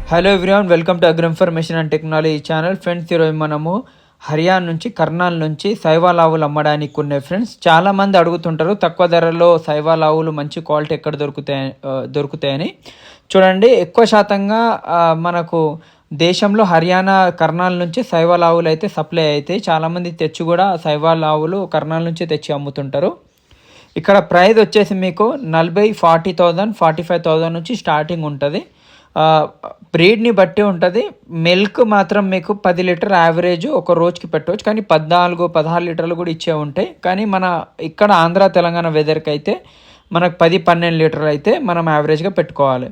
Hello everyone, welcome to agri information and technology channel. Friends, ఈరోజు మనము హర్యానా నుంచి కర్నాల్ నుంచి సైవాల్ ఆవులు అమ్మడానికి ఉన్నాయి. ఫ్రెండ్స్, చాలామంది అడుగుతుంటారు తక్కువ ధరలో సైవాల్ ఆవులు మంచి క్వాలిటీ ఎక్కడ దొరుకుతాయని. చూడండి, ఎక్కువ శాతంగా మనకు దేశంలో హర్యానా కర్నాల్ నుంచి సైవాల్ ఆవులు అయితే సప్లై అవుతాయి. చాలామంది తెచ్చి కూడా సైవాల్ ఆవులు కర్నాల్ నుంచి తెచ్చి అమ్ముతుంటారు. ఇక్కడ ప్రైస్ వచ్చేసి మీకు 40,000 45,000 నుంచి స్టార్టింగ్ ఉంటుంది. బ్రీడ్ని బట్టి ఉంటుంది. మిల్క్ మాత్రం మీకు 10 లీటర్ యావరేజ్ ఒక రోజుకి పెట్టవచ్చు, కానీ 14-16 లీటర్లు కూడా ఇచ్చే ఉంటాయి. కానీ మన ఇక్కడ ఆంధ్ర తెలంగాణ వెదర్కి అయితే మనకు 10-12 లీటర్లు అయితే మనం యావరేజ్గా పెట్టుకోవాలి.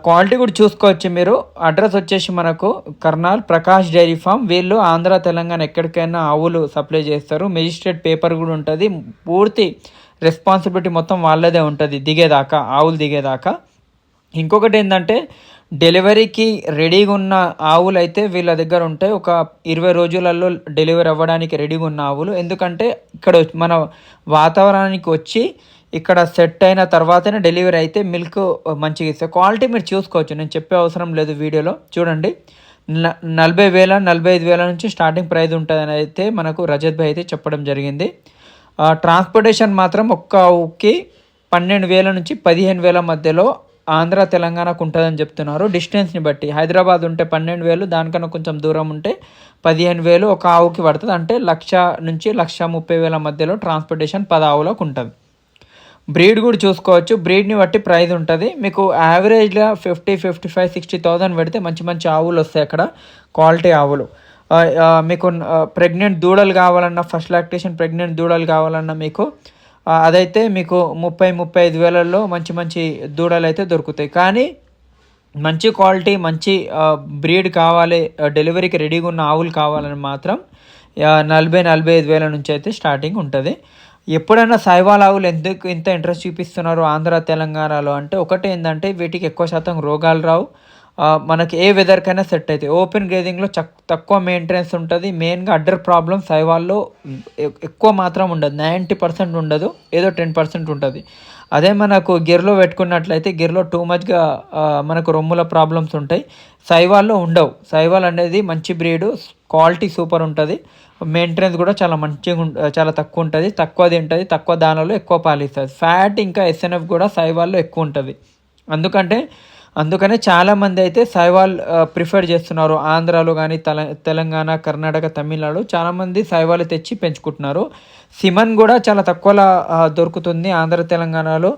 క్వాలిటీ కూడా చూసుకోవచ్చు మీరు. అడ్రస్ వచ్చేసి మనకు కర్నాల్ ప్రకాష్ డైరీ ఫామ్. వీళ్ళు ఆంధ్ర తెలంగాణ ఎక్కడికైనా ఆవులు సప్లై చేస్తారు. మెజిస్ట్రేట్ పేపర్ కూడా ఉంటుంది. పూర్తి రెస్పాన్సిబిలిటీ మొత్తం వాళ్ళదే ఉంటుంది దిగేదాకా, ఆవులు దిగేదాకా. ఇంకొకటి ఏంటంటే, డెలివరీకి రెడీగా ఉన్న ఆవులు అయితే వీళ్ళ దగ్గర ఉంటాయి. ఒక 20 రోజులలో డెలివరీ అవ్వడానికి రెడీగా ఉన్న ఆవులు. ఎందుకంటే ఇక్కడ మన వాతావరణానికి వచ్చి ఇక్కడ సెట్ అయిన తర్వాతనే డెలివరీ అయితే మిల్క్ మంచిగా ఇస్తాయి. క్వాలిటీ మీరు చూసుకోవచ్చు, నేను చెప్పే అవసరం లేదు. వీడియోలో చూడండి, 40,000 45,000 నుంచి స్టార్టింగ్ ప్రైస్ ఉంటుందని అయితే మనకు రజత్ భాయ్ అయితే చెప్పడం జరిగింది. ట్రాన్స్పోర్టేషన్ మాత్రం ఒక్క ఆవుకి 12,000 నుంచి 15,000 మధ్యలో ఆంధ్ర తెలంగాణకు ఉంటుందని చెప్తున్నారు. డిస్టెన్స్ని బట్టి హైదరాబాద్ ఉంటే 12,000, దానికన్నా కొంచెం దూరం ఉంటే 15,000 ఒక ఆవుకి పడుతుంది. అంటే 1,00,000 నుంచి 1,30,000 మధ్యలో ట్రాన్స్పోర్టేషన్ 10 ఆవులకు ఉంటుంది. బ్రీడ్ కూడా చూసుకోవచ్చు, బ్రీడ్ని బట్టి ప్రైస్ ఉంటుంది. మీకు యావరేజ్గా 50,000 60,000 పెడితే మంచి మంచి ఆవులు వస్తాయి అక్కడ, క్వాలిటీ ఆవులు. మీకు ప్రెగ్నెంట్ దూడలు కావాలన్నా, ఫస్ట్ లాక్టేషన్ ప్రెగ్నెంట్ దూడలు కావాలన్నా మీకు అదైతే మీకు 30,000-35,000లో మంచి మంచి దూడలు అయితే దొరుకుతాయి. కానీ మంచి క్వాలిటీ మంచి బ్రీడ్ కావాలి, డెలివరీకి రెడీగా ఉన్న ఆవులు కావాలని మాత్రం 40,000-45,000 నుంచి అయితే స్టార్టింగ్ ఉంటుంది. ఎప్పుడైనా సైవాల్ ఆవులు ఎందుకు ఇంత ఇంట్రెస్ట్ చూపిస్తున్నారు ఆంధ్ర తెలంగాణలో అంటే, ఒకటి ఏంటంటే వీటికి ఎక్కువ శాతం రోగాలు రావు. మనకి ఏ వెదర్కైనా సెట్ అవుతాయి. ఓపెన్ గ్రేజింగ్లో తక్కువ మెయింటెనెన్స్ ఉంటుంది. మెయిన్గా అడ్డర్ ప్రాబ్లమ్ సైవాల్లో ఎక్కువ మాత్రం ఉండదు, 90% ఉండదు, ఏదో 10% ఉంటుంది. అదే మనకు గిర్లో పెట్టుకున్నట్లయితే గిర్లో టూ మచ్గా మనకు రొమ్ముల ప్రాబ్లమ్స్ ఉంటాయి. సైవాల్లో ఉండవు. సైవాల్ అనేది మంచి బ్రీడు, క్వాలిటీ సూపర్ ఉంటుంది. మెయింటెనెన్స్ కూడా చాలా మంచిగా చాలా తక్కువ ఉంటుంది, తక్కువ తింటుంది, తక్కువ దానిలో ఎక్కువ పాలిస్తుంది. ఫ్యాట్ ఇంకా ఎస్ఎన్ఎఫ్ కూడా సైవాల్లో ఎక్కువ ఉంటుంది. అందుకనే చాలామంది అయితే సైవాల్ ప్రిఫర్ చేస్తున్నారు. ఆంధ్రాలో కానీ తెలంగాణ, కర్ణాటక, తమిళనాడు చాలామంది సైవాల్ తెచ్చి పెంచుకుంటున్నారు. సిమన్ కూడా చాలా తక్కువలో దొరుకుతుంది ఆంధ్ర తెలంగాణలో,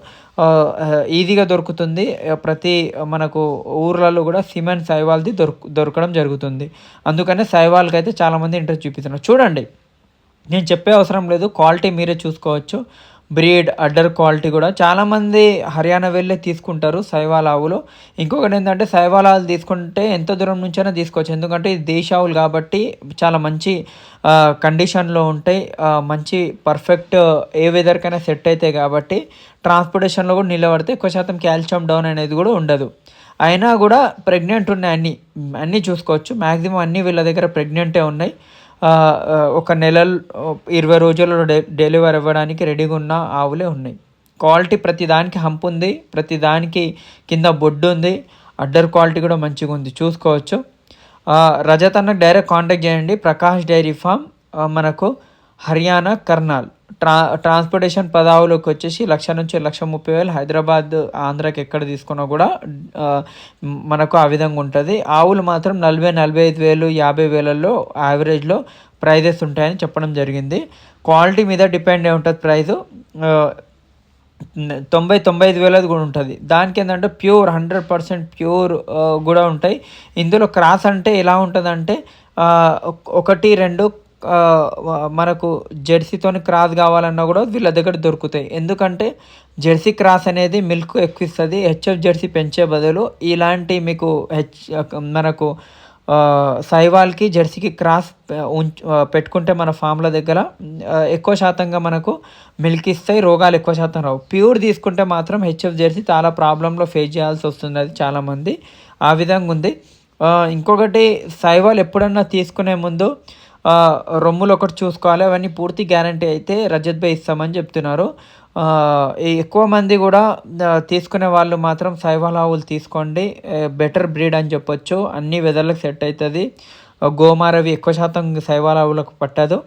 ఈజీగా దొరుకుతుంది. ప్రతి మనకు ఊర్లలో కూడా సిమన్ సైవాల్ది దొరకడం జరుగుతుంది. అందుకనే సైవాల్కి అయితే చాలామంది ఇంట్రెస్ట్ చూపిస్తున్నారు. చూడండి, నేను చెప్పే అవసరం లేదు, క్వాలిటీ మీరే చూసుకోవచ్చు. బ్రీడ్ అడ్డర్ క్వాలిటీ కూడా చాలామంది హర్యానా వెళ్ళే తీసుకుంటారు సైవాల్ ఆవులు. ఇంకొకటి ఏంటంటే, సైవాల్ ఆవులు తీసుకుంటే ఎంత దూరం నుంచైనా తీసుకోవచ్చు. ఎందుకంటే ఇది దేశీ ఆవులు కాబట్టి చాలా మంచి కండిషన్లో ఉంటాయి. మంచి పర్ఫెక్ట్ ఏ వెదర్కైనా సెట్ అవుతాయి కాబట్టి ట్రాన్స్పోర్టేషన్లో కూడా నిలబడితే ఎక్కువ శాతం కాల్షియం డౌన్ అనేది కూడా ఉండదు. అయినా కూడా ప్రెగ్నెంట్ ఉన్నాయి, అన్నీ చూసుకోవచ్చు. మ్యాక్సిమం అన్నీ వీళ్ళ దగ్గర ప్రెగ్నెంటే ఉన్నాయి. ఒక 20 రోజుల్లో డెలివరీ అవ్వడానికి రెడీగా ఉన్న ఆవులే ఉన్నాయి. క్వాలిటీ ప్రతి దానికి హంప్ ఉంది, ప్రతి దానికి కింద బొడ్డు ఉంది. అడ్డర్ క్వాలిటీ కూడా మంచిగా ఉంది, చూసుకోవచ్చు. రజత్ అన్నకు డైరెక్ట్ కాంటాక్ట్ చేయండి. ప్రకాష్ డైరీ ఫామ్, మనకు హర్యానా కర్నాల్. ట్రాన్స్పోర్టేషన్ 10 ఆవులకు వచ్చేసి 1,00,000 నుంచి 1,30,000. హైదరాబాద్ ఆంధ్రాకి ఎక్కడ తీసుకున్నా కూడా మనకు ఆ విధంగా ఉంటుంది. ఆవులు మాత్రం 40,000-45,000 50,000లో యావరేజ్లో ప్రైజెస్ ఉంటాయని చెప్పడం జరిగింది. క్వాలిటీ మీద డిపెండ్ అయి ఉంటుంది ప్రైజు. 90,000-95,000 కూడా ఉంటుంది. దానికి ఏంటంటే ప్యూర్ 100% ప్యూర్ కూడా ఉంటాయి. ఇందులో క్రాస్ అంటే ఎలా ఉంటుందంటే, 1-2 మనకు జెర్సీతోని క్రాస్ కావాలన్నా కూడా వీళ్ళ దగ్గర దొరుకుతాయి. ఎందుకంటే జెర్సీ క్రాస్ అనేది మిల్క్ ఎక్కువ ఇస్తుంది. హెచ్ఎఫ్ జెర్సీ పెంచే బదులు ఇలాంటి మీకు మనకు సైవాల్కి జెర్సీకి క్రాస్ పెట్టుకుంటే మన ఫామ్ల దగ్గర ఎక్కువ శాతంగా మనకు మిల్క్ ఇస్తాయి, రోగాలు ఎక్కువ శాతం రావు. ప్యూర్ తీసుకుంటే మాత్రం హెచ్ఎఫ్ జెర్సీ చాలా ప్రాబ్లంలో ఫేస్ చేయాల్సి వస్తుంది. అది చాలామంది ఆ విధంగా ఉంది. ఇంకొకటి, సైవాల్ ఎప్పుడన్నా తీసుకునే ముందు రొమ్ములు ఒకటి చూసుకోవాలి. అవన్నీ పూర్తి గ్యారంటీ అయితే రజత్ భాయ్ ఇస్తామని చెప్తున్నారు. ఎక్కువ మంది కూడా తీసుకునే వాళ్ళు మాత్రం సైవాల్ ఆవులు తీసుకోండి. బెటర్ బ్రీడ్ అని చెప్పొచ్చు. అన్ని వెదర్లకు సెట్ అవుతుంది. గోమారవి ఎక్కువ శాతం సైవాల్ ఆవులకు పట్టదు.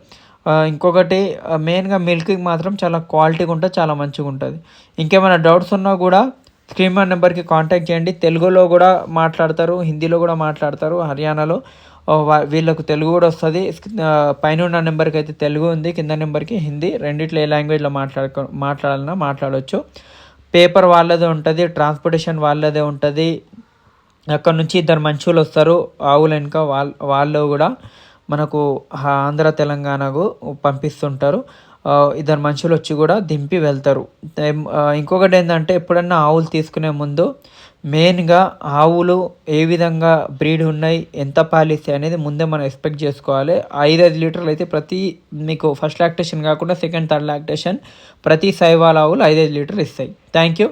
ఇంకొకటి మెయిన్గా మిల్క్కి మాత్రం చాలా క్వాలిటీగా ఉంటుంది, చాలా మంచిగా ఉంటుంది. ఇంకేమైనా డౌట్స్ ఉన్నా కూడా స్క్రీన్ మీద నెంబర్కి కాంటాక్ట్ చేయండి. తెలుగులో కూడా మాట్లాడతారు, హిందీలో కూడా మాట్లాడతారు. హర్యానాలో వీళ్ళకు తెలుగు కూడా వస్తుంది. పైన ఉన్న నెంబర్కి అయితే తెలుగు ఉంది, కింద నెంబర్కి హిందీ, రెండిట్లో ఏ లాంగ్వేజ్లో మాట్లాడాలన్నా మాట్లాడవచ్చు. పేపర్ వాళ్ళదే ఉంటుంది, ట్రాన్స్పోర్టేషన్ వాళ్ళదే ఉంటుంది. అక్కడ నుంచి ఇద్దరు మనుషులు వస్తారు ఆవుల వెనుక, వాళ్ళు కూడా మనకు ఆంధ్ర తెలంగాణకు పంపిస్తుంటారు. ఇద్దరు మనుషులు వచ్చి కూడా దింపి వెళ్తారు. ఇంకొకటి ఏంటంటే ఎప్పుడన్నా ఆవులు తీసుకునే ముందు మెయిన్గా ఆవులు ఏ విధంగా బ్రీడ్ ఉన్నాయి, ఎంత పాలిస్తాయి అనేది ముందే మనం ఎక్స్పెక్ట్ చేసుకోవాలి. 5 లీటర్లు అయితే మీకు ఫస్ట్ లాక్టేషన్ కాకుండా సెకండ్ థర్డ్ లాక్టేషన్ ప్రతి సైవాల్ ఆవులు 5 లీటర్లు ఇస్తాయి. Thank you.